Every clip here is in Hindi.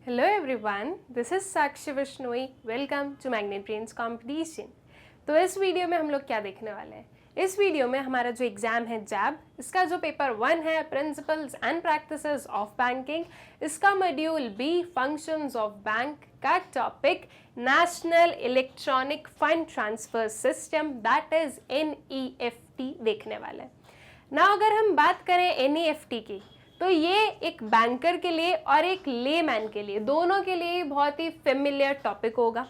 Hello everyone, this is Sakshi Bishnoi. Welcome to magnet brains competition. तो इस वीडियो में हम लोग क्या देखने वाले हैं? इस वीडियो में हमारा जो एग्जाम है जैब, इसका जो पेपर 1 है principles and practices of banking, इसका module B functions of bank का topic national electronic fund transfer system that is NEFT देखने वाले हैं. ना अगर हम बात करें NEFT की, तो ये एक बैंकर के लिए और एक लेमैन के लिए, दोनों के लिए बहुत ही फेमिलियर टॉपिक होगा.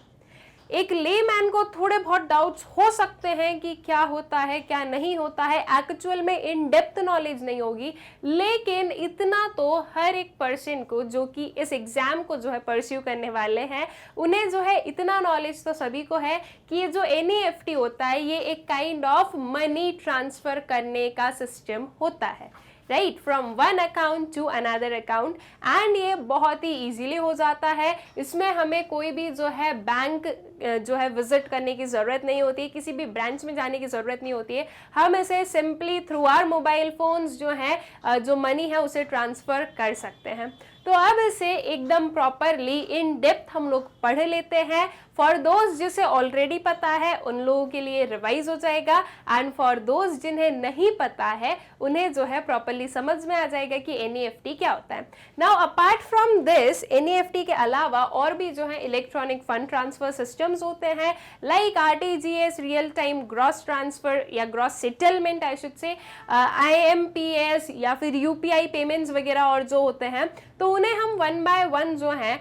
एक लेमैन को थोड़े बहुत डाउट्स हो सकते हैं कि क्या होता है क्या नहीं होता है, एक्चुअल में इन डेप्थ नॉलेज नहीं होगी, लेकिन इतना तो हर एक पर्सन को जो कि इस एग्जाम को जो है परस्यू करने वाले हैं, उन्हें जो है इतना नॉलेज तो सभी को है कि ये जो NEFT होता है ये एक काइंड ऑफ मनी ट्रांसफर करने का सिस्टम होता है, right, from one account to another account. And ये बहुत ही इजीली हो जाता है. इसमें हमें कोई भी जो है बैंक जो है विजिट करने की ज़रूरत नहीं होती है, किसी भी ब्रांच में जाने की ज़रूरत नहीं होती है. हम इसे simply through our mobile phones जो है जो मनी है उसे ट्रांसफ़र कर सकते हैं. तो अब इसे एकदम प्रॉपरली इन डेप्थ हम लोग पढ़ लेते हैं. फॉर दोज जिसे ऑलरेडी पता है उन लोगों के लिए रिवाइज हो जाएगा, एंड फॉर दोज जिन्हें नहीं पता है उन्हें जो है प्रॉपरली समझ में आ जाएगा कि NEFT क्या होता है. Now apart from this, NEFT के अलावा और भी जो है इलेक्ट्रॉनिक फंड ट्रांसफर सिस्टम्स होते हैं, like RTGS, real time gross transfer या gross settlement I should say, IMPS या फिर UPI पेमेंट्स वगैरह और जो होते हैं, तो उन्हें हम वन बाय वन जो है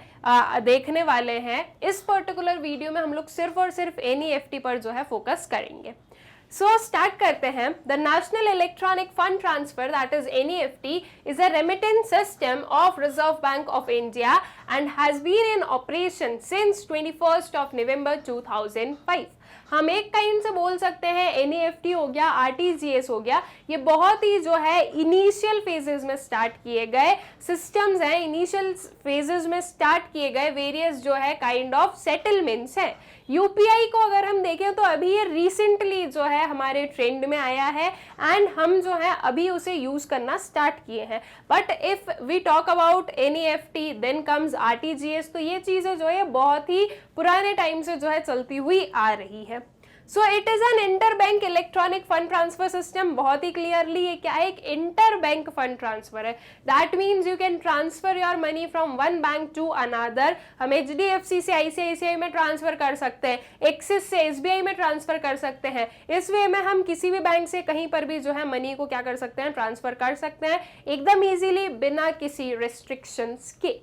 देखने वाले हैं. इस पर्टिकुलर वीडियो में हम लोग सिर्फ और सिर्फ NEFT पर जो है फोकस करेंगे. सो स्टार्ट करते हैं. The national electronic fund transfer that is NEFT is a remittance system of reserve bank of India and has been in operation since 21st of November 2005. हम एक काइंड से बोल सकते हैं NEFT हो गया, RTGS हो गया, ये बहुत ही जो है इनिशियल फेजेस में स्टार्ट किए गए सिस्टम्स हैं. इनिशियल फेजेस में स्टार्ट किए गए वेरियस जो है काइंड ऑफ सेटलमेंट्स हैं. UPI को अगर हम देखें तो अभी ये रिसेंटली जो है हमारे ट्रेंड में आया है एंड हम जो है अभी उसे यूज करना स्टार्ट किए हैं. But if we talk about NEFT then comes RTGS, तो ये चीजें जो है बहुत ही पुराने टाइम से जो है चलती हुई आ रही है. So it is an inter bank electronic fund transfer system. बहुत ही क्लियरली ये क्या है, एक इंटर बैंक फंड ट्रांसफर है. That means you can transfer your money from one bank to another. हम HDFC से ICICI में ट्रांसफर कर सकते हैं, एक्सिस से SBI में ट्रांसफर कर सकते हैं. इस वे में हम किसी भी बैंक से कहीं पर भी जो है मनी को क्या कर सकते हैं, ट्रांसफर कर सकते हैं एकदम इजीली बिना किसी रेस्ट्रिक्शंस के.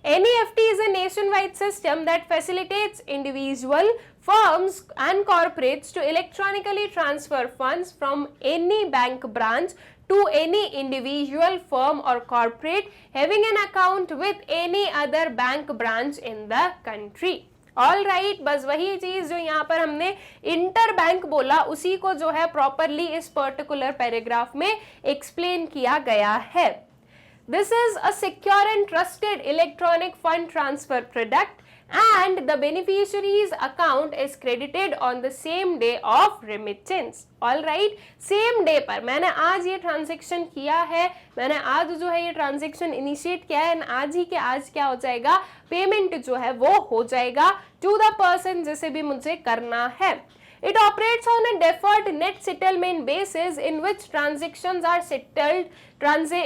NEFT is a nationwide system that facilitates individual, firms and corporates to electronically transfer funds from any bank branch to any individual, firm or corporate having an account with any other bank branch in the country. All right, बस वही चीज जो यहाँ पर हमने इंटर बैंक बोला उसी को जो है प्रॉपरली इस पर्टिकुलर पैराग्राफ में एक्सप्लेन किया गया है. This is a secure and trusted electronic fund transfer product and the beneficiary's account is credited on the same day of remittance. All right, same day पर मैंने आज ये ट्रांजेक्शन किया है, मैंने आज जो है ये ट्रांजेक्शन इनिशिएट किया है, आज ही के आज क्या हो जाएगा, पेमेंट जो है वो हो जाएगा टू द पर्सन जिसे भी मुझे करना है. It operates on a deferred net settlement basis in which transactions are settled,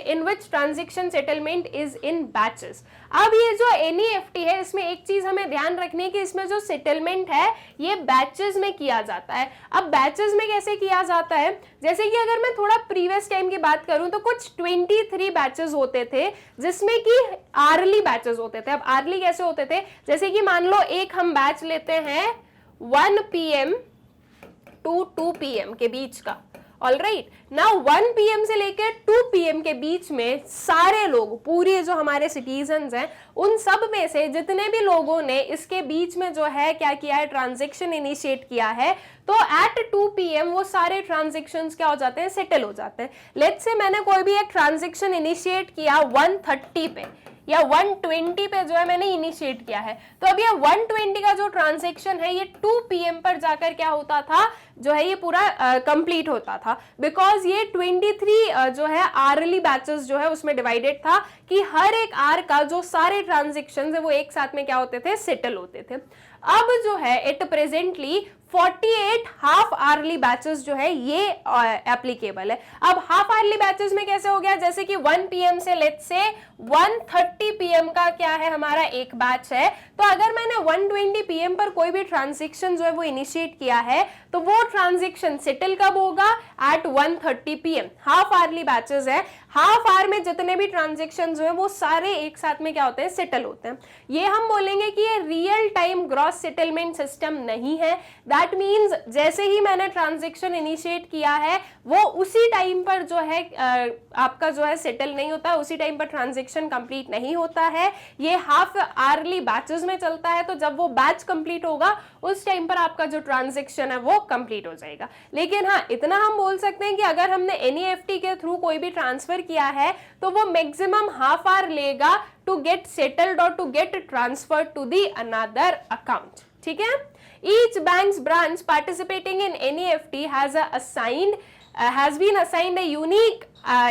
in which transaction settlement is in batches. अब ये जो NEFT है इसमें एक चीज हमें ध्यान रखनी है कि इसमें जो सेटलमेंट है ये बैचेस में किया जाता है. अब बैचेस में कैसे किया जाता है, जैसे कि अगर मैं थोड़ा प्रीवियस टाइम की बात करूं तो कुछ 23 बैचेस होते थे जिसमें कि आर्ली बैचेस होते थे. अब आर्ली कैसे होते थे, जैसे कि मान लो एक हम बैच लेते हैं 1 PM टू 2 PM के बीच का. ऑल राइट, नाउ 1 PM से लेकर 2 PM के बीच में सारे लोग, पूरे जो हमारे सिटीजन्स हैं, उन सब में से जितने भी लोगों ने इसके बीच में जो है क्या किया है, ट्रांजेक्शन इनिशिएट किया है, तो एट 2 PM वो सारे ट्रांजेक्शन्स क्या हो जाते हैं, सेटल हो जाते हैं. लेट्स से मैंने कोई भी एक ट्रांजेक्शन इनिशिएट किया 1:30 पे, या 120 पे जो है मैंने इनिशिएट किया है, तो अब ये 120 का जो ट्रांजेक्शन है ये 2 PM पर जाकर क्या होता था, जो है ये पूरा कंप्लीट होता था, बिकॉज ये 23 जो है आरली बैचेस जो है उसमें डिवाइडेड था कि हर एक आर का जो सारे ट्रांजेक्शन है वो एक साथ में क्या होते थे, सेटल होते थे। अब जो है it presently 48 half hourly batches जो है ये एप्लीकेबल है। अब हाफ आर्ली बैचेस में कैसे हो गया, जैसे कि 1 PM से लेट्स से 1:30 PM का क्या है हमारा एक बैच है, तो अगर मैंने 1:20 PM पर कोई भी ट्रांजेक्शन जो है वो इनिशिएट किया है तो वो ट्रांजेक्शन सेटल कब होगा, at 1:30 PM। Half hourly batches है, हाफ आवर में जितने भी ट्रांजेक्शन जो है वो सारे एक साथ में क्या होते हैं, सेटल होते हैं। ये हम बोलेंगे कि ये real time gross settlement system नहीं है। दैट मीन्स जैसे ही मैंने ट्रांजेक्शन इनिशिएट किया है वो उसी टाइम पर जो है आपका जो है सेटल नहीं होता, उसी टाइम पर ट्रांजेक्शन कंप्लीट नहीं होता है। ये हाफ आवर्ली बैचेस में चलता है, तो जब वो बैच कंप्लीट होगा उस टाइम पर आपका जो ट्रांजेक्शन है वो कंप्लीट हो जाएगा। लेकिन हाँ, इतना हम बोल सकते हैं कि अगर हमने एनईएफटी के थ्रू कोई भी ट्रांसफर किया है तो वो मैक्सिमम हाफ आवर लेगा टू गेट सेटल्ड और to get transfer to the another account. ठीक है, each bank's branch participating in NEFT has been assigned a unique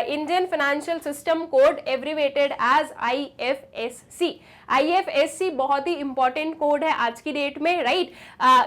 Indian Financial System code abbreviated as IFSC। IFSC बहुत ही इंपॉर्टेंट कोड है आज की डेट में, राइट।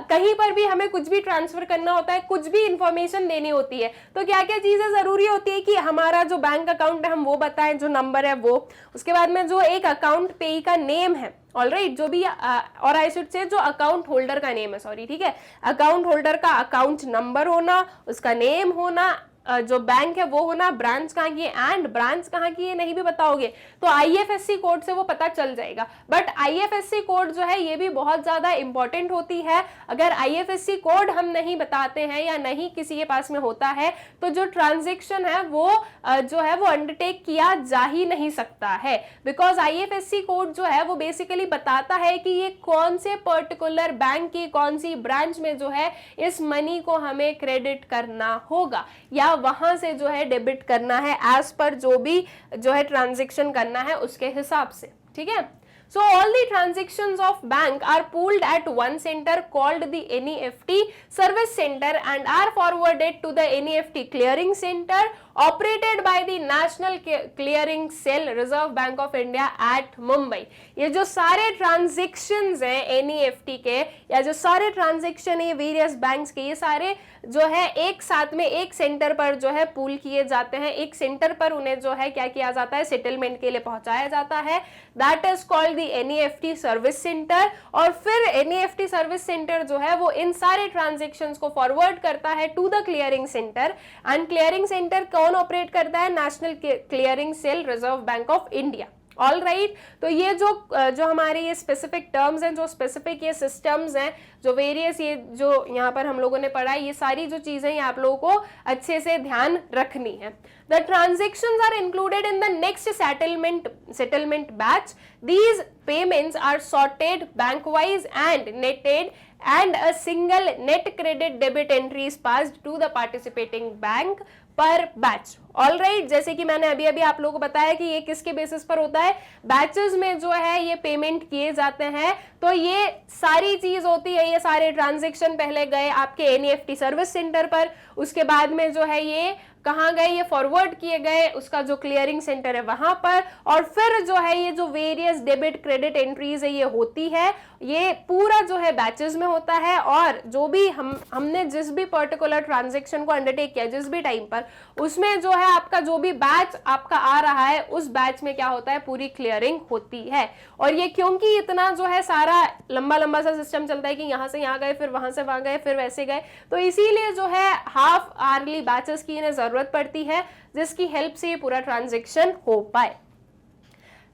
कहीं पर भी हमें कुछ भी ट्रांसफर करना होता है, कुछ भी इंफॉर्मेशन देनी होती है, तो क्या क्या चीजें जरूरी होती है कि हमारा जो बैंक अकाउंट है हम वो बताएं, जो नंबर है वो, उसके बाद में जो एक अकाउंट पेई का नेम है, ऑलराइट, जो भी और आई शुड से जो अकाउंट होल्डर का नेम है, सॉरी, ठीक है, अकाउंट होल्डर का अकाउंट नंबर होना, उसका नेम होना, जो बैंक है वो होना, ब्रांच कहाँ की है, एंड ब्रांच कहाँ की है नहीं भी बताओगे तो आईएफएससी कोड से वो पता चल जाएगा। बट आईएफएससी कोड जो है ये भी बहुत ज्यादा इंपॉर्टेंट होती है। अगर आईएफएससी कोड हम नहीं बताते हैं या नहीं किसी के पास में होता है तो जो ट्रांजेक्शन है वो जो है वो अंडरटेक किया जा ही नहीं सकता है, बिकॉज आईएफएससी कोड जो है वो बेसिकली बताता है कि ये कौन से पर्टिकुलर बैंक की कौन सी ब्रांच में जो है इस मनी को हमें क्रेडिट करना होगा या वहां से जो है डेबिट करना है, एज पर जो भी जो है ट्रांजेक्शन करना है उसके हिसाब से। ठीक है, so all the transactions of bank are pooled at one center called the NEFT service center and are forwarded to the NEFT clearing center operated by the National Clearing Cell Reserve Bank of India at Mumbai। ये जो सारे ट्रांजेक्शंस हैं NEFT के या जो सारे ट्रांजेक्शन है वेरियस बैंक्स के, ये सारे जो है एक साथ में एक सेंटर पर जो है पूल किए जाते हैं, एक सेंटर पर उन्हें जो है क्या किया जाता है, सेटलमेंट के लिए पहुंचाया जाता है। That is called the NEFT service centre. और फिर NEFT सर्विस सेंटर जो है वो इन सारे ट्रांजेक्शंस को फॉरवर्ड करता है to the clearing centre, and clearing centre कौन ऑपरेट करता है, national clearing cell reserve bank of India. All right, तो ये जो हमारे ये स्पेसिफिक टर्म्स हैं, जो स्पेसिफिक ये सिस्टम्स हैं, जो वेरियस ये जो यहाँ पर हम लोगों ने पढ़ा है, ये सारी जो चीजें ये आप लोगों को अच्छे से ध्यान रखनी है। The transactions are included in the next settlement batch. These payments are sorted bank-wise and netted, and a single net credit debit entry is passed to the participating bank पर बैच। ऑल राइट, जैसे कि मैंने अभी आप लोगों को बताया कि ये किसके बेसिस पर होता है, बैचेस में जो है ये पेमेंट किए जाते हैं। तो ये सारी चीज होती है, ये सारे ट्रांजेक्शन पहले गए आपके NEFT सर्विस सेंटर पर, उसके बाद में जो है ये कहाँ गए, ये फॉरवर्ड किए गए उसका जो क्लियरिंग सेंटर है वहां पर, और फिर जो है ये जो वेरियस डेबिट क्रेडिट एंट्रीज है ये होती है, ये पूरा जो है बैचेस में होता है। और जो भी हमने जिस भी पर्टिकुलर ट्रांजेक्शन को अंडरटेक किया जिस भी टाइम पर, उसमें जो है आपका जो भी बैच आपका आ रहा है उस बैच में क्या होता है, पूरी क्लियरिंग होती है। और ये क्योंकि इतना जो है सारा लंबा लंबा सा सिस्टम चलता है कि यहाँ से यहाँ गए, फिर वहां से वहां गए, फिर वैसे गए, तो इसीलिए जो है हाफ आवर्ली बैचेस की इन्हें जरूरत पड़ती है, जिसकी हेल्प से ये पूरा ट्रांजेक्शन हो पाए।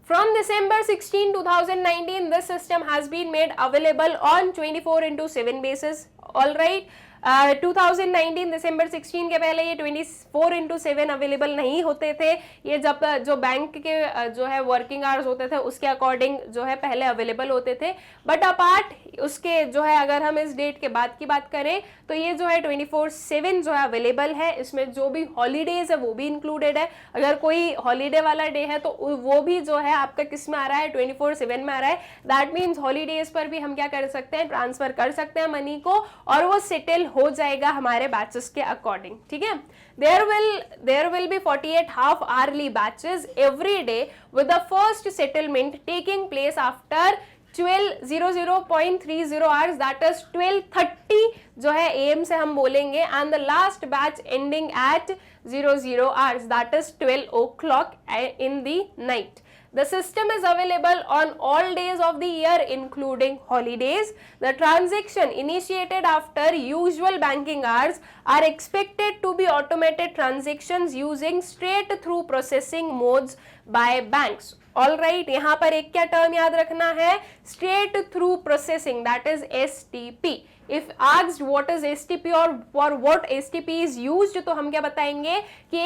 From December 16, 2019, this system has been made available on 24/7 basis. All right. 2019 दिसंबर 16 के पहले ये 24/7 अवेलेबल नहीं होते थे। ये जब जो बैंक के जो है वर्किंग आवर्स होते थे उसके अकॉर्डिंग जो है पहले अवेलेबल होते थे। बट अपार्ट उसके जो है अगर हम इस डेट के बाद की बात करें तो ये जो है 24/7 जो है अवेलेबल है। इसमें जो भी हॉलीडेज है वो भी इंक्लूडेड है। अगर कोई हॉलीडे वाला डे है तो वो भी जो है आपका किस में आ रहा है, 24/7 में आ रहा है। दैट मीन्स हॉलीडेज पर भी हम क्या कर सकते हैं, ट्रांसफर कर सकते हैं मनी को और वो सेटल हो जाएगा हमारे बैचेस के अकॉर्डिंग। ठीक है, there will be 48 half hourly batches every day with the first settlement taking place after 12:00.30 hours, that is 12:30 जो है AM से हम बोलेंगे, and the last batch ending at 00 hours, that is 12 o'clock in the night. The system is available on all days of the year including holidays. The transaction initiated after usual banking hours are expected to be automated transactions using straight through processing modes by banks. All right, यहाँ पर एक क्या टर्म याद रखना है, straight through processing, that is STP. If asked what is STP or for what STP is used, तो हम क्या बताएंगे कि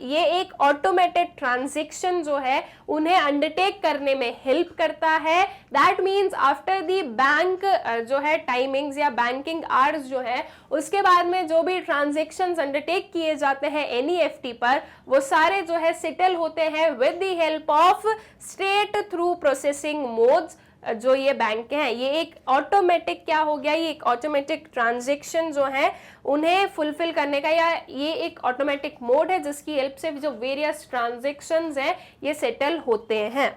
ये एक ऑटोमेटेड ट्रांजेक्शन जो है उन्हें अंडरटेक करने में हेल्प करता है। That means after the bank जो है टाइमिंग्स या बैंकिंग आवर्स जो है उसके बाद में जो भी ट्रांजेक्शन्स अंडरटेक किए जाते हैं NEFT पर वो सारे जो है सेटल होते हैं with the help of straight through processing modes. जो ये बैंक हैं ये एक ऑटोमेटिक क्या हो गया, ये एक ऑटोमेटिक ट्रांजैक्शन जो है उन्हें फुलफिल करने का या ये एक ऑटोमेटिक मोड है जिसकी हेल्प से जो वेरियस ट्रांजैक्शंस हैं ये सेटल होते हैं।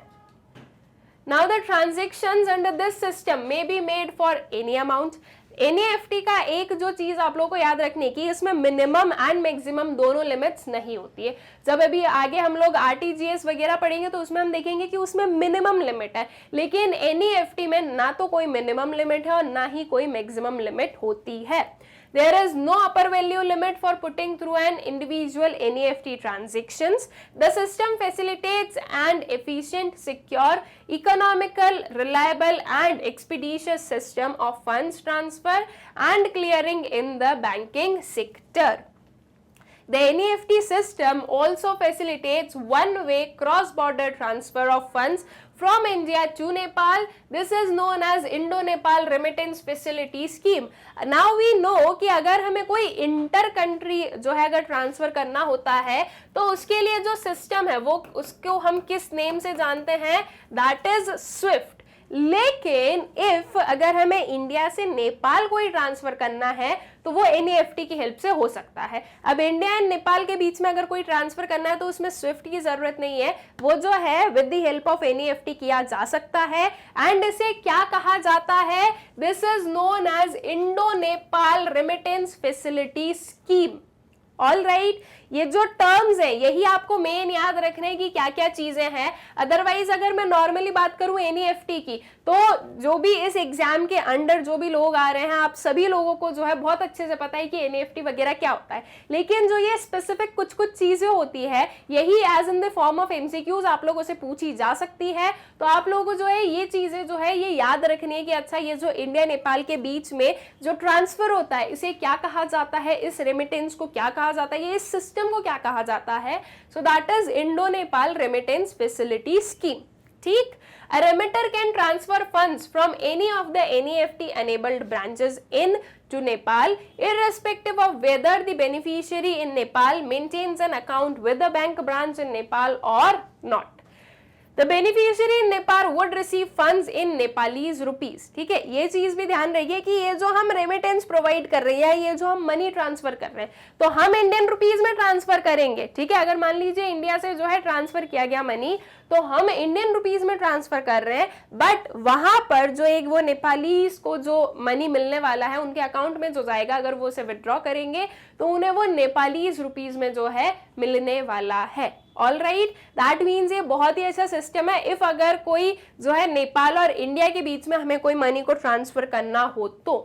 Now the transactions under this system may be made for any amount. NEFT का एक जो चीज आप लोगों को याद रखने की, इसमें मिनिमम एंड मैक्सिमम दोनों लिमिट्स नहीं होती है। जब अभी आगे हम लोग RTGS वगैरह पढ़ेंगे तो उसमें हम देखेंगे कि उसमें मिनिमम लिमिट है, लेकिन NEFT में ना तो कोई मिनिमम लिमिट है और ना ही कोई मैक्सिमम लिमिट होती है। There is no upper value limit for putting through an individual NEFT transactions. The system facilitates an efficient, secure, economical, reliable and expeditious system of funds transfer and clearing in the banking sector. The NEFT system also facilitates one-way cross-border transfer of funds from India to Nepal. This is known as Indo-Nepal Remittance Facility Scheme. Now we know कि अगर हमें कोई इंटर कंट्री जो है अगर ट्रांसफर करना होता है तो उसके लिए जो सिस्टम है वो उसको हम किस नेम से जानते हैं, दैट इज स्विफ्ट। लेकिन इफ अगर हमें इंडिया से नेपाल कोई ट्रांसफर करना है तो वो NEFT की हेल्प से हो सकता है। अब इंडिया एंड नेपाल के बीच में अगर कोई ट्रांसफर करना है तो उसमें स्विफ्ट की जरूरत नहीं है, वो जो है with the help of NEFT किया जा सकता है। एंड इसे क्या कहा जाता है, this is known as Indo Nepal remittance facility scheme. All right, ये जो टर्म्स हैं यही आपको मेन याद रखना है कि क्या क्या चीजें हैं। अदरवाइज अगर मैं नॉर्मली बात करूं NEFT की तो जो भी इस एग्जाम के अंडर जो भी लोग आ रहे हैं आप सभी लोगों को जो है बहुत अच्छे से पता है कि NEFT वगैरह क्या होता है, लेकिन जो ये स्पेसिफिक कुछ कुछ चीजें होती है यही as in the form of MCQs आप लोगों से पूछी जा सकती है। तो आप लोगों को जो है ये चीजें जो है ये याद रखनी है कि अच्छा ये जो इंडिया नेपाल के बीच में जो ट्रांसफर होता है इसे क्या कहा जाता है, इस रेमिटेंस को क्या कहा जाता है, ये इस सिस्टम को क्या कहा जाता है। So that is Indo Nepal remittance facility scheme. ठीक, a remitter can transfer funds from any of the NEFT enabled branches in to Nepal irrespective of whether the beneficiary in Nepal maintains an account with the bank branch in Nepal or not. The beneficiary in Nepal would receive funds in Nepalese rupees. ठीक है, ये चीज भी ध्यान रखिए कि ये जो हम रेमिटेंस प्रोवाइड कर रहे हैं, ये जो हम मनी ट्रांसफर कर रहे हैं तो हम इंडियन रुपीज में ट्रांसफर करेंगे। ठीक है, अगर मान लीजिए इंडिया से जो है ट्रांसफर किया गया मनी तो हम इंडियन रुपीज में ट्रांसफर कर रहे हैं, बट वहां पर जो एक वो नेपालीज को जो मनी मिलने वाला है उनके अकाउंट में जो जाएगा अगर वो उसे विड्रॉ करेंगे तो उन्हें वो नेपालीज रुपीज में जो है मिलने वाला है। ऑल राइट, दैट मीन्स ये बहुत ही अच्छा सिस्टम है इफ अगर कोई जो है नेपाल और इंडिया के बीच में हमें कोई मनी को ट्रांसफर करना हो तो।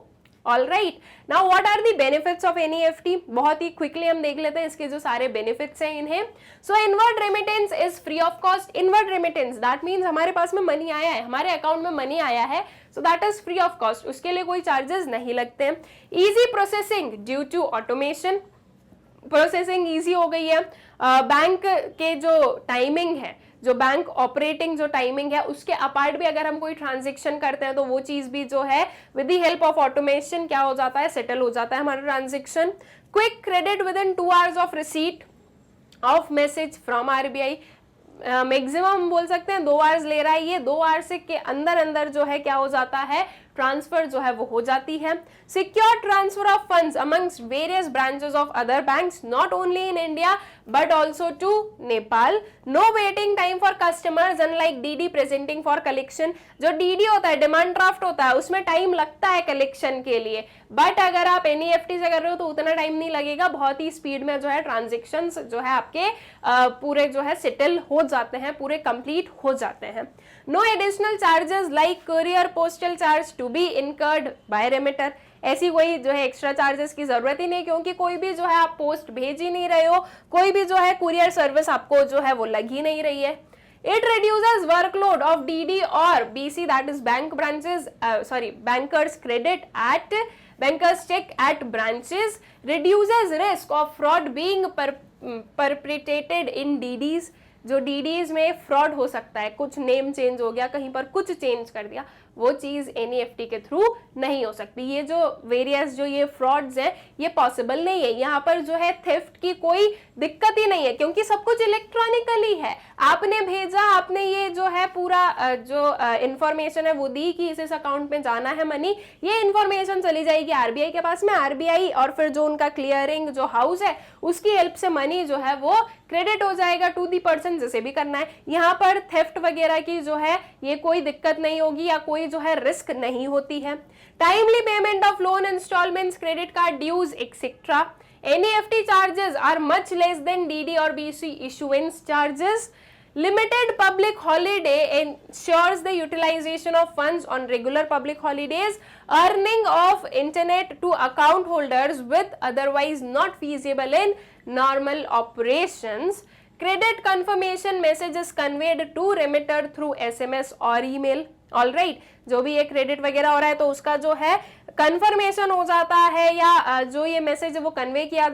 All right, now what are the benefits of NEFT, बहुत ही क्विकली हम देख लेते हैं इसके जो सारे बेनिफिट्स हैं इन्हें। So inward remittance is free of cost. Inward remittance that means हमारे पास में मनी आया है, हमारे अकाउंट में मनी आया है, so that is free of cost, उसके लिए कोई चार्जेस नहीं लगते हैं। Easy processing due to automation, processing easy हो गई है। बैंक के जो टाइमिंग है, जो बैंक ऑपरेटिंग जो टाइमिंग है उसके अपार्ट भी अगर हम कोई ट्रांजेक्शन करते हैं तो वो चीज भी जो है with the help of automation क्या हो जाता है, सेटल हो जाता है हमारा transaction. Quick credit with in 2 hours of receipt of message from RBI, maximum हम बोल सकते हैं 2 आवर्स ले रहा है ये, 2 आवर्स के अंदर अंदर जो है क्या हो जाता है, ट्रांसफर जो है वो हो जाती है। Secure transfer of funds amongst various branches of other banks not only in India but also to Nepal. No waiting time for customers unlike DD presenting for collection. जो डीडी होता है, डिमांड ड्राफ्ट होता है, उसमें टाइम लगता है कलेक्शन के लिए, बट अगर आप एनईएफटी से कर रहे हो तो उतना टाइम नहीं लगेगा, बहुत ही स्पीड में जो है ट्रांजेक्शन जो है आपके पूरे जो है सेटल हो जाते हैं, पूरे कंप्लीट हो जाते हैं। No additional charges like courier postal charge to be incurred by remitter. ऐसी कोई जो है एक्स्ट्रा चार्जेस की जरूरत ही नहीं, क्योंकि कोई भी जो है आप पोस्ट भेज ही नहीं रहे हो, कोई भी जो है कुरियर सर्विस आपको जो है वो लग ही नहीं रही है। It reduces workload of DD or BC, that is bank branches, bankers credit at bankers check at branches, reduces risk of fraud being perpetrated in DDs। जो DDs में फ्रॉड हो सकता है, कुछ नेम चेंज हो गया, कहीं पर कुछ चेंज कर दिया, वो चीज एनईएफटी के थ्रू नहीं हो सकती। ये जो वेरियस जो ये फ्रॉड्स हैं ये पॉसिबल नहीं है, यहाँ पर जो है थेफ्ट की कोई दिक्कत ही नहीं है, क्योंकि सब कुछ इलेक्ट्रॉनिकली है। आपने भेजा, आपने ये जो है पूरा जो इंफॉर्मेशन है वो दी कि इस अकाउंट में जाना है मनी, ये इंफॉर्मेशन चली जाएगी आरबीआई के पास में, आरबीआई और फिर जो उनका क्लियरिंग जो हाउस है उसकी हेल्प से मनी जो है वो क्रेडिट हो जाएगा टू दी पर्सन जिसे भी करना है। यहाँ पर थेफ्ट वगैरह की जो है ये कोई दिक्कत नहीं होगी या कोई जो है रिस्क नहीं होती है। Timely payment of loan instalments, credit card dues etcetera. NEFT charges are much less than DD और BC issuance charges. Limited public holiday ensures the utilization of funds on regular public holidays. Earning of internet to account holders with otherwise not feasible in normal operations. Credit confirmation message is conveyed to remitter through SMS or email. All right, जो भी ये क्रेडिट वगैरह हो रहा है तो उसका जो है कंफर्मेशन हो जाता है, या जो ये मैसेज है वो कन्वे किया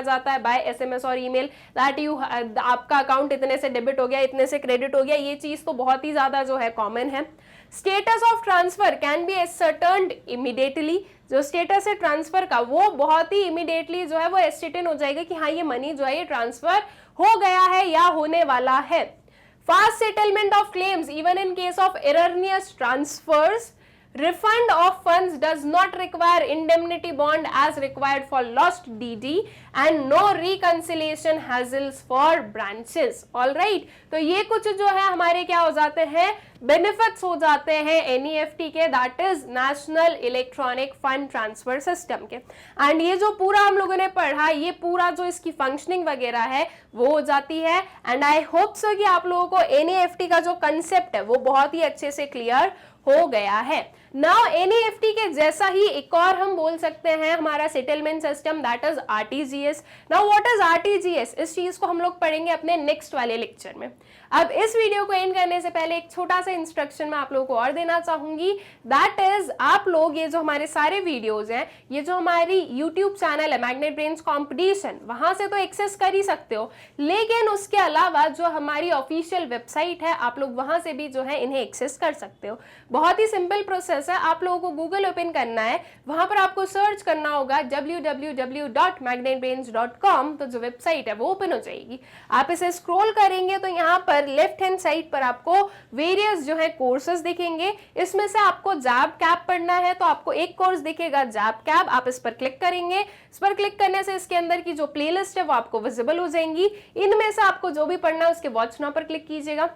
जाता है बाय एसएमएस और ईमेल, दैट यू आपका अकाउंट इतने से डेबिट हो गया, इतने से क्रेडिट हो गया। ये चीज तो बहुत ही ज्यादा जो है कॉमन है। Status of transfer can be ascertained immediately. जो स्टेटस है ट्रांसफर का वो बहुत ही इमीडिएटली जो है वो एस्टेटन हो जाएगा कि हाँ ये मनी जो है ये ट्रांसफर हो गया है या होने वाला है। Fast settlement of claims even in case of erroneous transfers. Refund of funds does not require indemnity bond as required for lost DD and no reconciliation hassles for branches. All right, तो ये कुछ जो है हमारे क्या हो जाते हैं, बेनिफिट्स हो जाते हैं एनईएफटी के, that is national electronic fund transfer system के। एंड ये जो पूरा हम लोगों ने पढ़ा, ये पूरा जो इसकी फंक्शनिंग वगैरह है वो हो जाती है। एंड आई होप सो कि आप लोगों को एनईएफटी का जो कंसेप्ट है वो बहुत ही अच्छे से क्लियर हो गया है। नाउ एनईएफटी के जैसा ही एक और हम बोल सकते हैं हमारा settlement system, that is RTGS. Now what is RTGS, इस चीज को हम लोग पढ़ेंगे अपने नेक्स्ट वाले लेक्चर में। अब इस वीडियो को एंड करने से पहले एक छोटा सा इंस्ट्रक्शन मैं आप लोगों को और देना चाहूंगी, दैट इज आप लोग ये जो हमारे सारे वीडियोज हैं, ये जो हमारी यूट्यूब चैनल है मैग्नेट ब्रेन्स कॉम्पिटिशन, वहां से तो एक्सेस कर ही सकते हो, लेकिन उसके अलावा जो हमारी ऑफिशियल वेबसाइट है आप लोग वहां से भी जो है इन्हें एक्सेस कर सकते हो। बहुत ही सिंपल प्रोसेस है, आप लोगों को गूगल ओपन करना है, वहां पर आपको सर्च करना होगा www.magnetbrains.com, तो जो वेबसाइट है वो ओपन हो जाएगी। आप इसे स्क्रॉल करेंगे तो यहाँ पर लेफ्ट हैंड साइड पर आपको वेरियस जो है कोर्सेज दिखेंगे, इसमें से आपको जैब कैप पढ़ना है तो आपको एक कोर्स दिखेगा जैब कैप, आप इस पर क्लिक करेंगे। इस पर क्लिक करने से इसके अंदर की जो प्लेलिस्ट है वो आपको विजिबल हो जाएंगी। इनमें से आपको जो भी पढ़ना है उसके वॉच नाउ पर क्लिक कीजिएगा।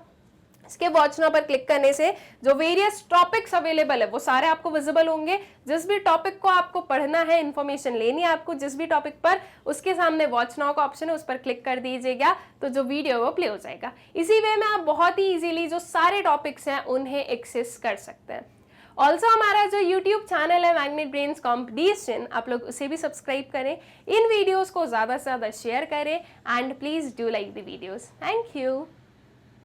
इसके वॉच नाउ पर क्लिक करने से जो वेरियस टॉपिक्स अवेलेबल है वो सारे आपको विजिबल होंगे। जिस भी टॉपिक को आपको पढ़ना है, इंफॉर्मेशन लेनी है आपको जिस भी टॉपिक पर, उसके सामने वॉच नाउ का ऑप्शन है, उस पर क्लिक कर दीजिएगा तो जो वीडियो वो प्ले हो जाएगा। इसी वे में आप बहुत ही इजीली जो सारे टॉपिक्स हैं उन्हें एक्सेस कर सकते हैं। ऑल्सो हमारा जो यूट्यूब चैनल है मैग्नेट ब्रेन्स कॉम्पिटिशन, आप लोग उसे भी सब्सक्राइब करें, इन वीडियोज़ को ज़्यादा से ज़्यादा शेयर करें and please do like the videos. Thank you.